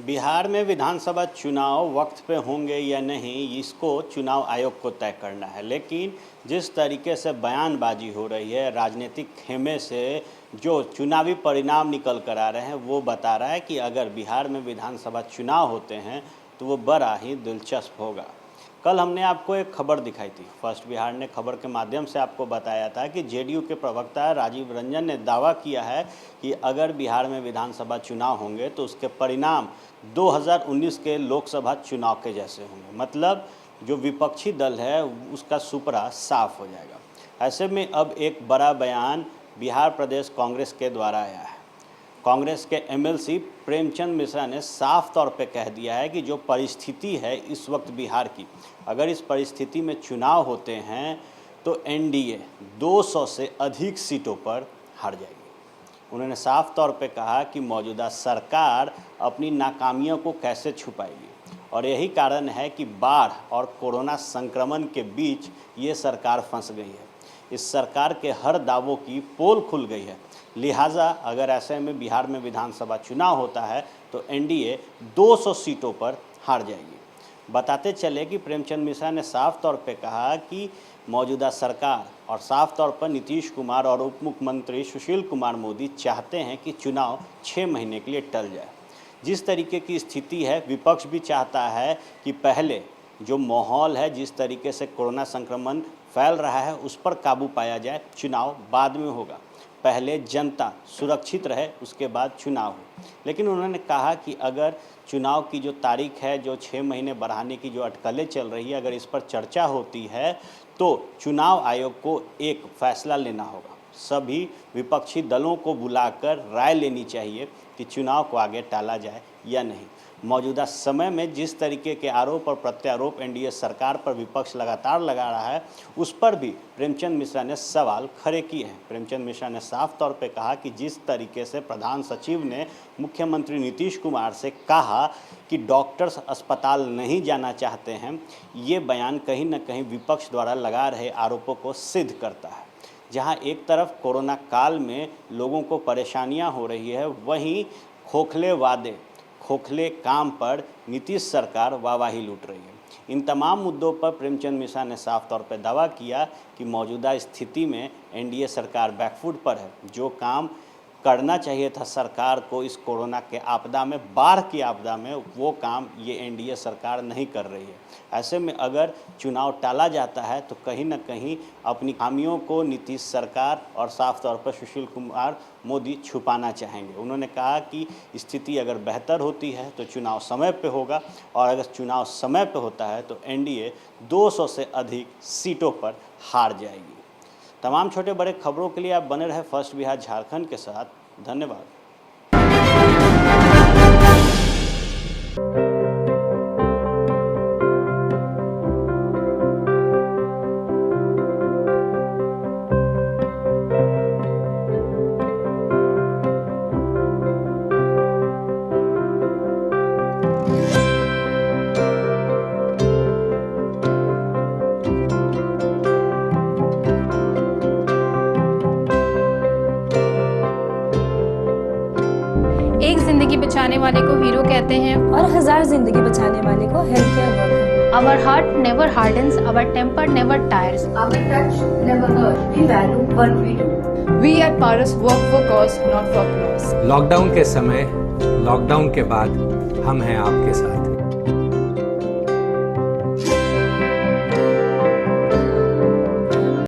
बिहार में विधानसभा चुनाव वक्त पे होंगे या नहीं, इसको चुनाव आयोग को तय करना है। लेकिन जिस तरीके से बयानबाजी हो रही है, राजनीतिक खेमे से जो चुनावी परिणाम निकल कर आ रहे हैं, वो बता रहा है कि अगर बिहार में विधानसभा चुनाव होते हैं तो वो बड़ा ही दिलचस्प होगा। कल हमने आपको एक खबर दिखाई थी, फर्स्ट बिहार ने खबर के माध्यम से आपको बताया था कि जेडीयू के प्रवक्ता राजीव रंजन ने दावा किया है कि अगर बिहार में विधानसभा चुनाव होंगे तो उसके परिणाम 2019 के लोकसभा चुनाव के जैसे होंगे। मतलब जो विपक्षी दल है उसका सुपड़ा साफ हो जाएगा। ऐसे में अब एक बड़ा बयान बिहार प्रदेश कांग्रेस के द्वारा आया है। कांग्रेस के एमएलसी प्रेमचंद मिश्रा ने साफ तौर पे कह दिया है कि जो परिस्थिति है इस वक्त बिहार की, अगर इस परिस्थिति में चुनाव होते हैं तो एनडीए 200 से अधिक सीटों पर हार जाएगी। उन्होंने साफ तौर पे कहा कि मौजूदा सरकार अपनी नाकामियों को कैसे छुपाएगी, और यही कारण है कि बाढ़ और कोरोना संक्रमण के बीच ये सरकार फंस गई है। इस सरकार के हर दावों की पोल खुल गई है। लिहाजा अगर ऐसे में बिहार में विधानसभा चुनाव होता है तो एनडीए 200 सीटों पर हार जाएगी। बताते चले कि प्रेमचंद मिश्रा ने साफ तौर पे कहा कि मौजूदा सरकार और साफ तौर पर नीतीश कुमार और उप मुख्यमंत्री सुशील कुमार मोदी चाहते हैं कि चुनाव 6 महीने के लिए टल जाए। जिस तरीके की स्थिति है, विपक्ष भी चाहता है कि पहले जो माहौल है, जिस तरीके से कोरोना संक्रमण फैल रहा है, उस पर काबू पाया जाए, चुनाव बाद में होगा। पहले जनता सुरक्षित रहे, उसके बाद चुनाव हो। लेकिन उन्होंने कहा कि अगर चुनाव की जो तारीख है, जो 6 महीने बढ़ाने की जो अटकलें चल रही है, अगर इस पर चर्चा होती है तो चुनाव आयोग को एक फैसला लेना होगा। सभी विपक्षी दलों को बुलाकर राय लेनी चाहिए कि चुनाव को आगे टाला जाए या नहीं। मौजूदा समय में जिस तरीके के आरोप और प्रत्यारोप एनडीए सरकार पर विपक्ष लगातार लगा रहा है, उस पर भी प्रेमचंद मिश्रा ने सवाल खड़े किए हैं। प्रेमचंद मिश्रा ने साफ तौर पे कहा कि जिस तरीके से प्रधान सचिव ने मुख्यमंत्री नीतीश कुमार से कहा कि डॉक्टर्स अस्पताल नहीं जाना चाहते हैं, ये बयान कहीं ना कहीं विपक्ष द्वारा लगा रहे आरोपों को सिद्ध करता है। जहाँ एक तरफ कोरोना काल में लोगों को परेशानियाँ हो रही है, वहीं खोखले वादे, खोखले काम पर नीतीश सरकार वाहवाही लूट रही है। इन तमाम मुद्दों पर प्रेमचंद मिश्रा ने साफ तौर पर दावा किया कि मौजूदा स्थिति में एनडीए सरकार बैकफुट पर है। जो काम करना चाहिए था सरकार को इस कोरोना के आपदा में, बाढ़ की आपदा में, वो काम ये एनडीए सरकार नहीं कर रही है। ऐसे में अगर चुनाव टाला जाता है तो कहीं ना कहीं अपनी खामियों को नीतीश सरकार और साफ तौर पर सुशील कुमार मोदी छुपाना चाहेंगे। उन्होंने कहा कि स्थिति अगर बेहतर होती है तो चुनाव समय पे होगा, और अगर चुनाव समय पे होता है तो एनडीए 200 से अधिक सीटों पर हार जाएगी। तमाम छोटे बड़े खबरों के लिए आप बने रहे फर्स्ट बिहार झारखंड के साथ। धन्यवाद। एक जिंदगी बचाने वाले को हीरो कहते हैं और 1000 जिंदगी बचाने वाले को health care worker. Our heart never hardens, our temper never tires. Our touch never hurts. We value what we do. We at Paras work for cause, not for applause. Lockdown के समय, lockdown के बाद हम हैं आपके साथ।